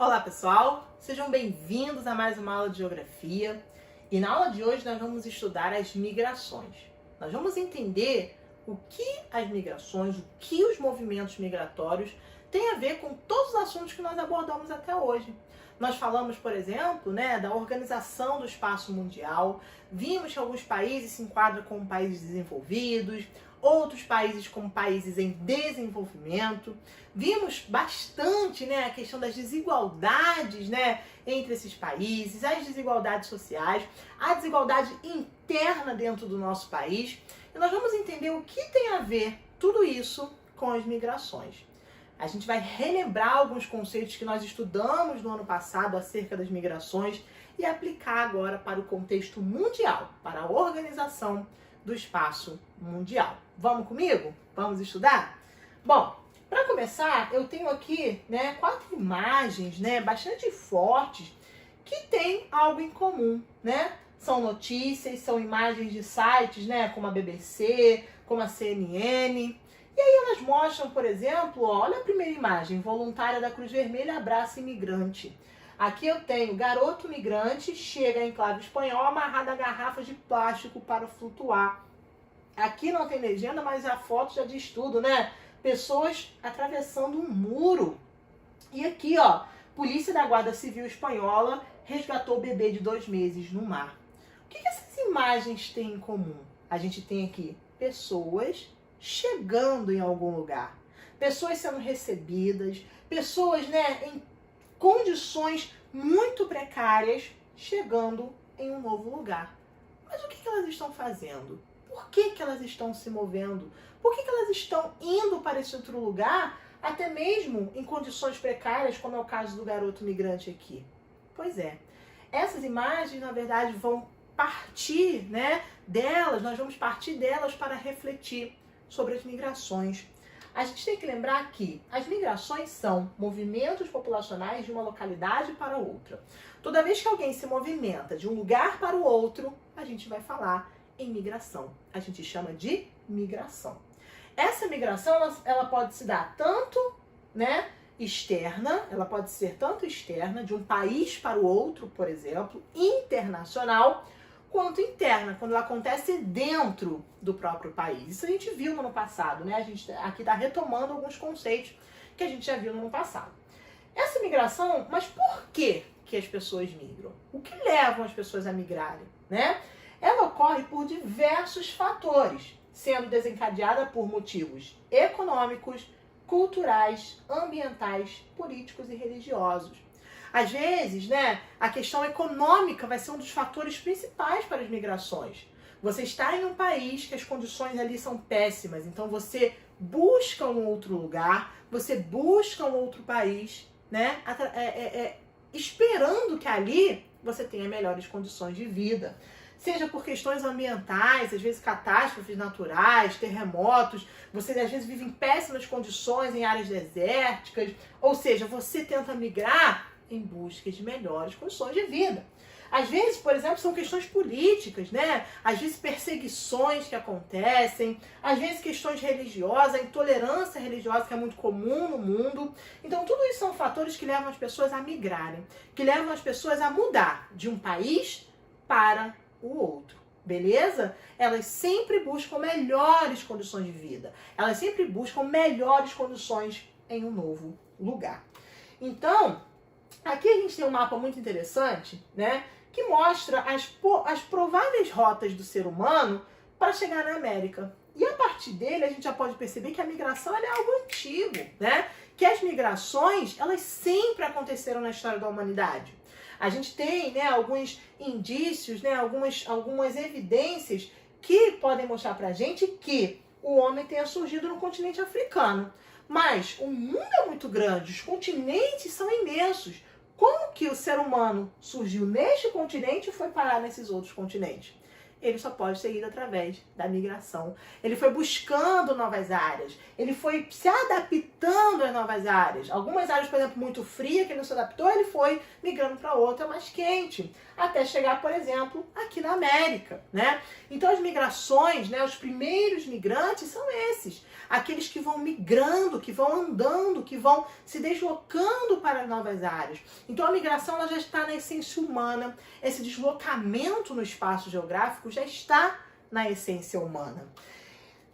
Olá pessoal, sejam bem-vindos a mais uma aula de Geografia e na aula de hoje nós vamos estudar as migrações. Nós vamos entender o que as migrações, o que os movimentos migratórios têm a ver com todos os assuntos que nós abordamos até hoje. Nós falamos, por exemplo, da organização do espaço mundial, vimos que alguns países se enquadram como países desenvolvidos, outros países como países em desenvolvimento. Vimos bastante a questão das desigualdades entre esses países, as desigualdades sociais, a desigualdade interna dentro do nosso país. E nós vamos entender o que tem a ver tudo isso com as migrações. A gente vai relembrar alguns conceitos que nós estudamos no ano passado acerca das migrações e aplicar agora para o contexto mundial, para a organização do espaço mundial. Vamos comigo? Vamos estudar? Bom, para começar, eu tenho aqui 4 imagens bastante fortes que têm algo em comum, São notícias, são imagens de sites como a BBC, como a CNN. E aí elas mostram, por exemplo, olha a primeira imagem, voluntária da Cruz Vermelha abraça imigrante. Aqui eu tenho garoto migrante, chega em enclave espanhol amarrado a garrafas de plástico para flutuar. Aqui não tem legenda, mas a foto já diz tudo, Pessoas atravessando um muro. E aqui, polícia da Guarda Civil Espanhola resgatou o bebê de 2 meses no mar. O que essas imagens têm em comum? A gente tem aqui pessoas chegando em algum lugar, pessoas sendo recebidas, pessoas em condições muito precárias chegando em um novo lugar. Mas o que elas estão fazendo? Por que elas estão se movendo? Por que elas estão indo para esse outro lugar, até mesmo em condições precárias, como é o caso do garoto migrante aqui? Pois é, essas imagens, na verdade, vão partir delas, nós vamos partir delas para refletir sobre as migrações. A gente tem que lembrar que as migrações são movimentos populacionais de uma localidade para outra. Toda vez que alguém se movimenta de um lugar para o outro, a gente vai falar em migração. A gente chama de migração. Essa migração, ela pode se dar tanto, externa, ela pode ser tanto externa, de um país para o outro, por exemplo, internacional, quanto interna, quando ela acontece dentro do próprio país. Isso a gente viu no ano passado, A gente aqui está retomando alguns conceitos que a gente já viu no ano passado. Essa migração, mas por que as pessoas migram? O que leva as pessoas a migrarem, Ela ocorre por diversos fatores, sendo desencadeada por motivos econômicos, culturais, ambientais, políticos e religiosos. Às vezes, a questão econômica vai ser um dos fatores principais para as migrações. Você está em um país que as condições ali são péssimas, então você busca um outro lugar, você busca um outro país, esperando que ali você tenha melhores condições de vida. Seja por questões ambientais, às vezes catástrofes naturais, terremotos, você às vezes vive em péssimas condições em áreas desérticas, ou seja, você tenta migrar em busca de melhores condições de vida. Às vezes, por exemplo, são questões políticas, Às vezes perseguições que acontecem, às vezes questões religiosas, a intolerância religiosa que é muito comum no mundo. Então, tudo isso são fatores que levam as pessoas a migrarem, que levam as pessoas a mudar de um país para o outro, beleza? Elas sempre buscam melhores condições de vida, elas sempre buscam melhores condições em um novo lugar. Então, aqui a gente tem um mapa muito interessante, que mostra as prováveis rotas do ser humano para chegar na América. E a partir dele a gente já pode perceber que a migração é algo antigo, Que as migrações, elas sempre aconteceram na história da humanidade. A gente tem alguns indícios, algumas evidências que podem mostrar pra gente que o homem tenha surgido no continente africano. Mas o mundo é muito grande, os continentes são imensos. Como que o ser humano surgiu neste continente e foi parar nesses outros continentes? ele só pode ser ido através da migração. Ele foi buscando novas áreas, ele foi se adaptando às novas áreas. Algumas áreas, por exemplo, muito frias, que ele não se adaptou, ele foi migrando para outra mais quente, até chegar, por exemplo, aqui na América, né? Então as migrações, né, os primeiros migrantes são esses, aqueles que vão migrando, que vão andando, que vão se deslocando para novas áreas. Então a migração ela já está na essência humana, esse deslocamento no espaço geográfico já está na essência humana.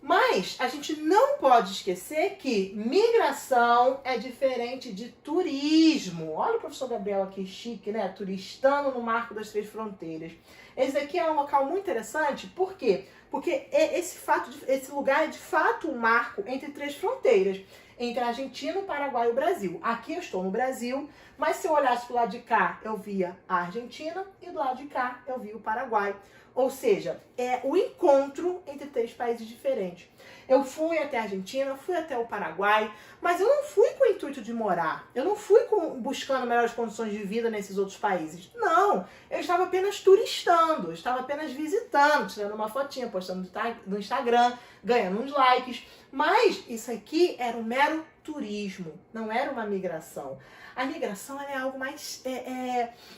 Mas a gente não pode esquecer que migração é diferente de turismo. Olha o professor Gabriel aqui, chique, né? Turistando no Marco das Três Fronteiras. Esse aqui é um local muito interessante, por quê? Porque esse lugar é de fato um marco entre três fronteiras, entre a Argentina, o Paraguai e o Brasil. Aqui eu estou no Brasil, mas se eu olhasse para o lado de cá, eu via a Argentina e do lado de cá eu via o Paraguai. Ou seja, é o encontro entre três países diferentes. Eu fui até a Argentina, fui até o Paraguai, mas eu não fui com o intuito de morar. Eu não fui buscando melhores condições de vida nesses outros países. Não, eu estava apenas turistando, eu estava apenas visitando, tirando uma fotinha, postando no Instagram, ganhando uns likes. Mas isso aqui era um mero turismo, não era uma migração. A migração é algo mais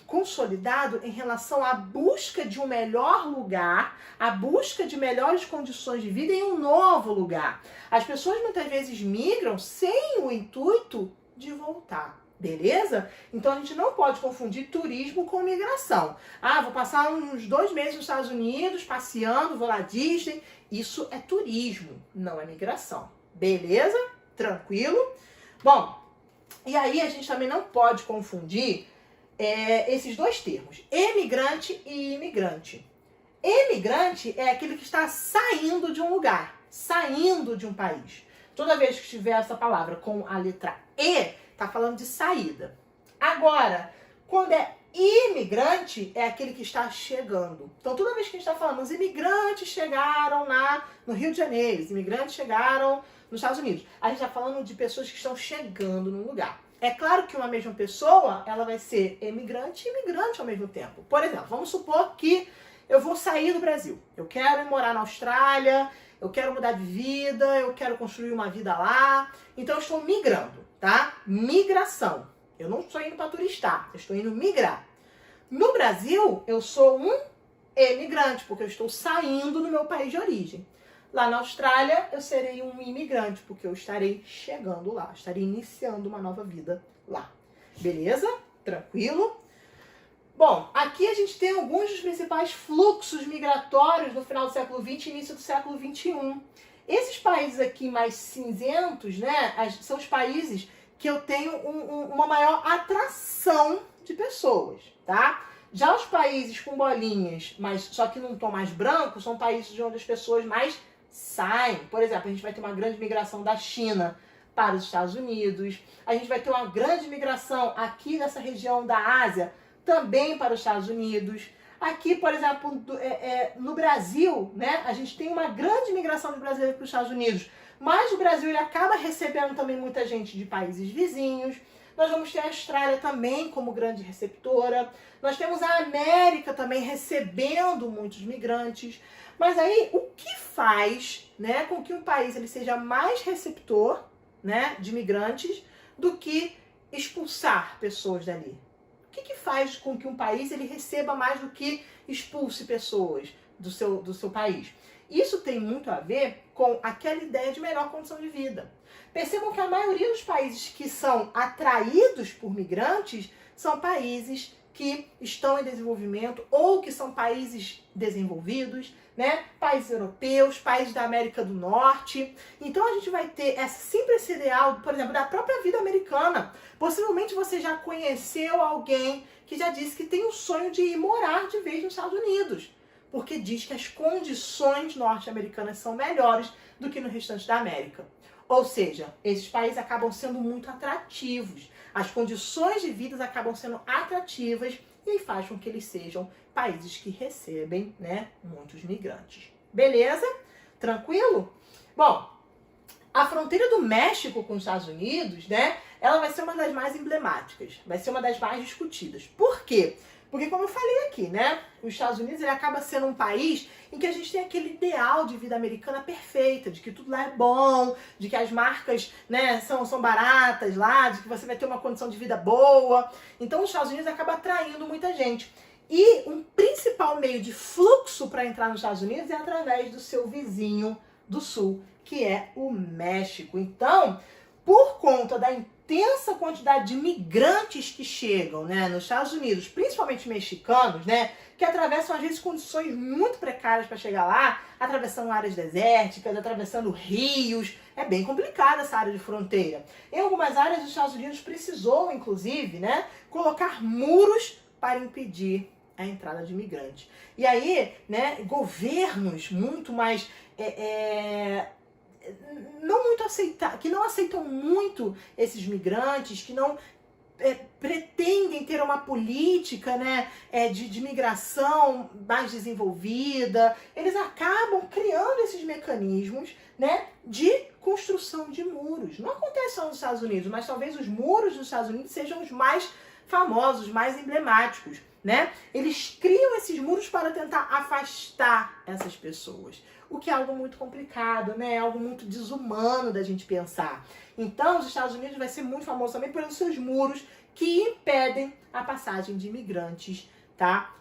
consolidado em relação à busca de um melhor lugar, a busca de melhores condições de vida em um novo lugar. As pessoas muitas vezes migram sem o intuito de voltar. Beleza? Então a gente não pode confundir turismo com migração. Ah, vou passar uns 2 meses nos Estados Unidos passeando, vou lá Disney. Isso é turismo, não é migração. Beleza? Tranquilo? Bom, e aí a gente também não pode confundir esses dois termos, emigrante e imigrante. Emigrante é aquele que está saindo de um lugar, saindo de um país. Toda vez que tiver essa palavra com a letra E, está falando de saída. Agora, quando é imigrante, é aquele que está chegando. Então, toda vez que a gente está falando, os imigrantes chegaram no Rio de Janeiro, os imigrantes chegaram nos Estados Unidos. A gente está falando de pessoas que estão chegando num lugar. É claro que uma mesma pessoa, ela vai ser emigrante e imigrante ao mesmo tempo. Por exemplo, vamos supor que eu vou sair do Brasil. Eu quero ir morar na Austrália, eu quero mudar de vida, eu quero construir uma vida lá. Então, eu estou migrando, tá? Migração. Eu não estou indo para turistar, eu estou indo migrar. No Brasil, eu sou um emigrante, porque eu estou saindo do meu país de origem. Lá na Austrália, eu serei um imigrante, porque eu estarei chegando lá, estarei iniciando uma nova vida lá. Beleza? Tranquilo? Bom, aqui a gente tem alguns dos principais fluxos migratórios no final do século XX e início do século XXI. Esses países aqui mais cinzentos, né, são os países que eu tenho uma maior atração de pessoas, tá? Já os países com bolinhas, mas só que num tom mais branco, são países de onde as pessoas mais saem. Por exemplo, a gente vai ter uma grande migração da China para os Estados Unidos. A gente vai ter uma grande migração aqui nessa região da Ásia, também para os Estados Unidos. Aqui, por exemplo, no Brasil, né, a gente tem uma grande migração de brasileiros para os Estados Unidos. Mas o Brasil ele acaba recebendo também muita gente de países vizinhos. Nós vamos ter a Austrália também como grande receptora. Nós temos a América também recebendo muitos migrantes. Mas aí, o que faz, né, com que um país ele seja mais receptor, né, de migrantes do que expulsar pessoas dali? O que faz com que um país ele receba mais do que expulse pessoas do seu país? Isso tem muito a ver com aquela ideia de melhor condição de vida. Percebam que a maioria dos países que são atraídos por migrantes são países que estão em desenvolvimento ou que são países desenvolvidos, né? Países europeus, países da América do Norte. Então a gente vai ter sempre esse ideal, por exemplo, da própria vida americana. Possivelmente você já conheceu alguém que já disse que tem o sonho de ir morar de vez nos Estados Unidos, porque diz que as condições norte-americanas são melhores do que no restante da América. Ou seja, esses países acabam sendo muito atrativos. As condições de vida acabam sendo atrativas e aí faz com que eles sejam países que recebem, né, muitos migrantes. Beleza? Tranquilo? Bom, a fronteira do México com os Estados Unidos, né, ela vai ser uma das mais emblemáticas, vai ser uma das mais discutidas. Por quê? Porque, como eu falei aqui, né, os Estados Unidos ele acaba sendo um país em que a gente tem aquele ideal de vida americana perfeita, de que tudo lá é bom, de que as marcas, né, são baratas lá, de que você vai ter uma condição de vida boa. Então, os Estados Unidos acaba atraindo muita gente. E um principal meio de fluxo para entrar nos Estados Unidos é através do seu vizinho do sul, que é o México. Então, por conta da intensa quantidade de imigrantes que chegam, né, nos Estados Unidos, principalmente mexicanos, né, que atravessam às vezes condições muito precárias para chegar lá, atravessando áreas desérticas, atravessando rios, é bem complicada essa área de fronteira. Em algumas áreas os Estados Unidos precisou, inclusive, né, colocar muros para impedir a entrada de imigrantes. E aí, né, governos muito mais que não aceitam muito esses migrantes, que não pretendem ter uma política, né, de migração mais desenvolvida, eles acabam criando esses mecanismos, né, de construção de muros. Não acontece só nos Estados Unidos, mas talvez os muros dos Estados Unidos sejam os mais famosos, mais emblemáticos, né? Eles criam esses muros para tentar afastar essas pessoas, o que é algo muito complicado, né? É algo muito desumano da gente pensar. Então, os Estados Unidos vai ser muito famoso também pelos seus muros que impedem a passagem de imigrantes, tá?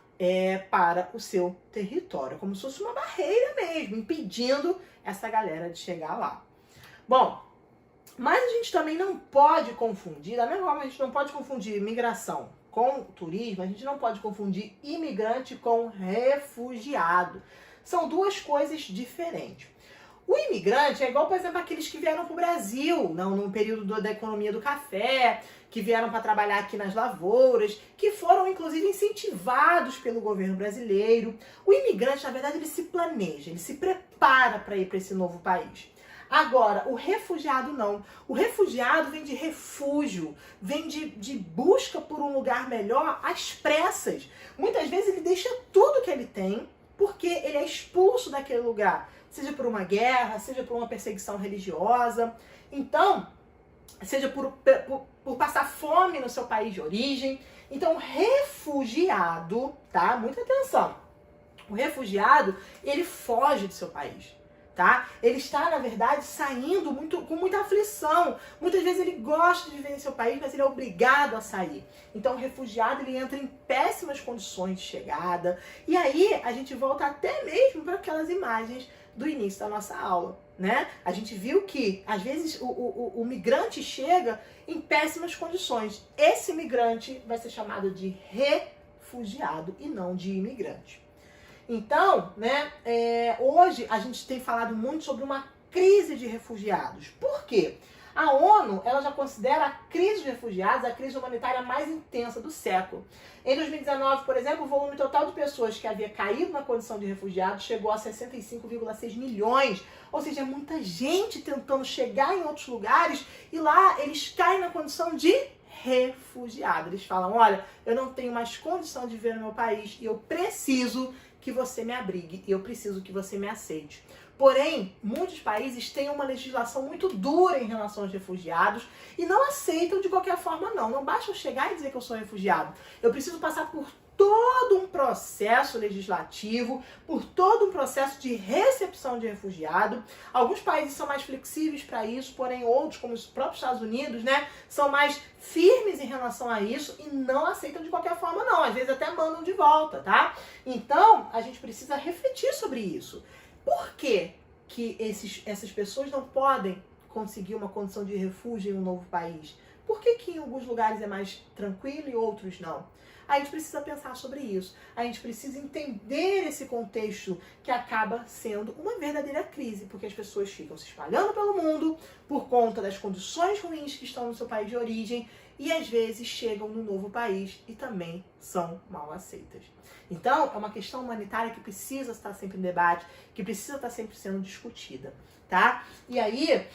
Para o seu território, como se fosse uma barreira mesmo, impedindo essa galera de chegar lá. Bom, mas a gente também não pode confundir, da mesma forma a gente não pode confundir migração com turismo, a gente não pode confundir imigrante com refugiado. São duas coisas diferentes. O imigrante é igual, por exemplo, aqueles que vieram para o Brasil, no período da economia do café, que vieram para trabalhar aqui nas lavouras, que foram, inclusive, incentivados pelo governo brasileiro. O imigrante, na verdade, ele se planeja, ele se prepara para ir para esse novo país. Agora, o refugiado não. O refugiado vem de refúgio, vem de busca por um lugar melhor às pressas. Muitas vezes ele deixa tudo que ele tem porque ele é expulso daquele lugar, seja por uma guerra, seja por uma perseguição religiosa. Então, seja por passar fome no seu país de origem. Então, o refugiado, tá? Muita atenção. O refugiado, ele foge do seu país. Tá? Ele está, na verdade, saindo com muita aflição. Muitas vezes ele gosta de viver em seu país, mas ele é obrigado a sair. Então, o refugiado ele entra em péssimas condições de chegada. E aí, a gente volta até mesmo para aquelas imagens do início da nossa aula, né? A gente viu que, às vezes, o migrante chega em péssimas condições. Esse migrante vai ser chamado de refugiado e não de imigrante. Então, né, hoje a gente tem falado muito sobre uma crise de refugiados. Por quê? A ONU ela já considera a crise de refugiados a crise humanitária mais intensa do século. Em 2019, por exemplo, o volume total de pessoas que havia caído na condição de refugiados chegou a 65,6 milhões. Ou seja, muita gente tentando chegar em outros lugares e lá eles caem na condição de refugiado. Eles falam, olha, eu não tenho mais condição de viver no meu país e eu preciso que você me abrigue e eu preciso que você me aceite. Porém, muitos países têm uma legislação muito dura em relação aos refugiados e não aceitam de qualquer forma, não. Não basta eu chegar e dizer que eu sou refugiado. Eu preciso passar por todo um processo legislativo, por todo um processo de recepção de refugiado. Alguns países são mais flexíveis para isso, porém outros, como os próprios Estados Unidos, né, são mais firmes em relação a isso e não aceitam de qualquer forma, não. Às vezes até mandam de volta, tá? Então, a gente precisa refletir sobre isso. Por que essas pessoas não podem conseguir uma condição de refúgio em um novo país? Por que em alguns lugares é mais tranquilo e outros não? A gente precisa pensar sobre isso. A gente precisa entender esse contexto que acaba sendo uma verdadeira crise, porque as pessoas ficam se espalhando pelo mundo por conta das condições ruins que estão no seu país de origem e às vezes chegam no novo país e também são mal aceitas. Então, é uma questão humanitária que precisa estar sempre em debate, que precisa estar sempre sendo discutida, tá? E aí,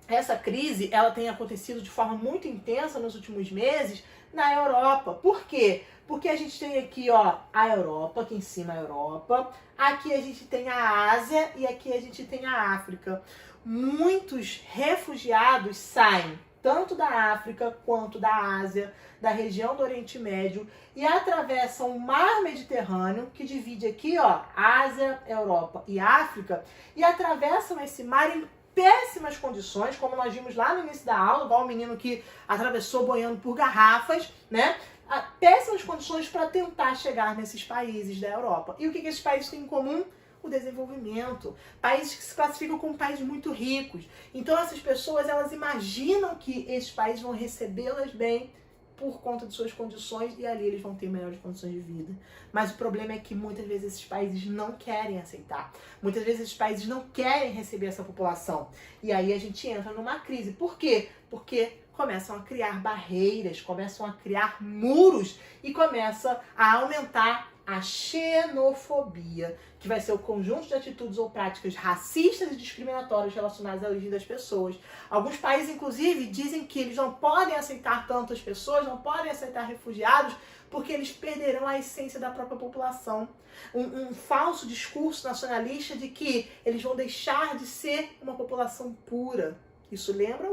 essa crise, ela tem acontecido de forma muito intensa nos últimos meses na Europa. Por quê? Porque a gente tem aqui, ó, a Europa, aqui em cima a Europa, aqui a gente tem a Ásia e aqui a gente tem a África. Muitos refugiados saem tanto da África quanto da Ásia, da região do Oriente Médio, e atravessam o Mar Mediterrâneo, que divide aqui, ó, Ásia, Europa e África, e atravessam esse mar em péssimas condições, como nós vimos lá no início da aula, igual o menino que atravessou boiando por garrafas, né? Péssimas condições para tentar chegar nesses países da Europa. E o que esses países têm em comum? O desenvolvimento. Países que se classificam como países muito ricos. Então essas pessoas, elas imaginam que esses países vão recebê-las bem por conta de suas condições e ali eles vão ter melhores condições de vida. Mas o problema é que muitas vezes esses países não querem aceitar. Muitas vezes esses países não querem receber essa população. E aí a gente entra numa crise. Por quê? Porque começam a criar barreiras, começam a criar muros e começa a aumentar a xenofobia, que vai ser o conjunto de atitudes ou práticas racistas e discriminatórias relacionadas à origem das pessoas. Alguns países, inclusive, dizem que eles não podem aceitar tantas pessoas, não podem aceitar refugiados, porque eles perderão a essência da própria população. Um falso discurso nacionalista de que eles vão deixar de ser uma população pura. Isso lembra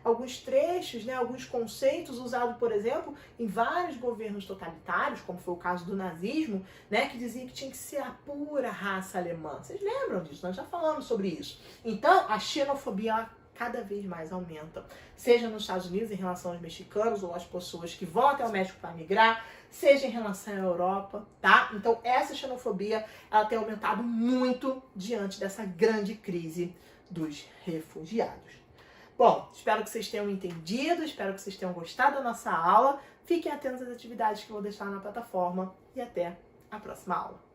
alguns trechos, né, alguns conceitos usados, por exemplo, em vários governos totalitários, como foi o caso do nazismo, né, que dizia que tinha que ser a pura raça alemã. Vocês lembram disso? Nós já falamos sobre isso. Então, a xenofobia cada vez mais aumenta. Seja nos Estados Unidos em relação aos mexicanos ou às pessoas que vão até o México para migrar, seja em relação à Europa, tá? Então, essa xenofobia, ela tem aumentado muito diante dessa grande crise dos refugiados. Bom, espero que vocês tenham entendido, espero que vocês tenham gostado da nossa aula. Fiquem atentos às atividades que eu vou deixar na plataforma e até a próxima aula.